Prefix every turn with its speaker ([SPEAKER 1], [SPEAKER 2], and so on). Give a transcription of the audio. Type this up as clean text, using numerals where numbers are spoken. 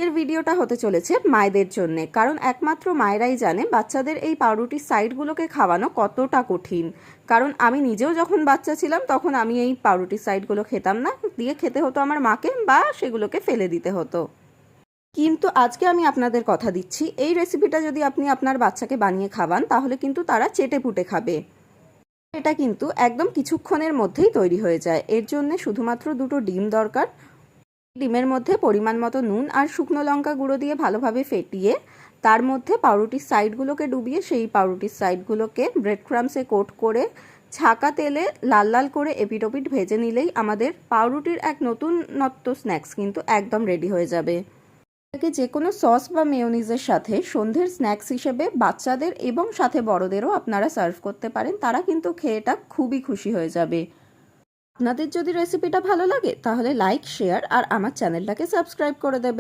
[SPEAKER 1] আজকের ভিডিওটা হতে চলেছে মায়েদের জন্যে, কারণ একমাত্র মায়েরাই জানে বাচ্চাদের এই পাউরুটির সাইডগুলোকে খাওয়ানো কতটা কঠিন। কারণ আমি নিজেও যখন বাচ্চা ছিলাম তখন আমি এই পাউরুটির সাইডগুলো খেতাম না, দিয়ে খেতে হতো আমার মাকে, বা সেগুলোকে ফেলে দিতে হতো। কিন্তু আজকে আমি আপনাদের কথা দিচ্ছি, এই রেসিপিটা যদি আপনি আপনার বাচ্চাকে বানিয়ে খাওয়ান তাহলে কিন্তু তারা চেটে পুটে খাবে। এটা কিন্তু একদম কিছুক্ষণের মধ্যেই তৈরি হয়ে যায়। এর জন্য শুধুমাত্র 2টো ডিম দরকার। ডিমের মধ্যে পরিমাণ মতো নুন আর শুকনো লঙ্কা গুঁড়ো দিয়ে ভালোভাবে ফেটিয়ে তার মধ্যে পাউরুটির সাইডগুলোকে ডুবিয়ে সেই পাউরুটির সাইডগুলোকে ব্রেড ক্রাম্বসে কোট করে ছাকা তেলে লাল লাল করে এপিট ওপিট ভেজে নিলেই আমাদের পাউরুটির এক নতুনত্ব স্ন্যাক্স কিন্তু একদম রেডি হয়ে যাবে। এটাকে যে কোনো সস বা মেয়োনিজের সাথে সন্ধ্যের স্ন্যাক্স হিসেবে বাচ্চাদের এবং সাথে বড়দেরও আপনারা সার্ভ করতে পারেন, তারা কিন্তু খেয়ে এটা খুবই খুশি হয়ে যাবে। আপনাদের যদি রেসিপিটা ভালো লাগে তাহলে লাইক, শেয়ার আর আমার চ্যানেলটাকে সাবস্ক্রাইব করে দেবেন।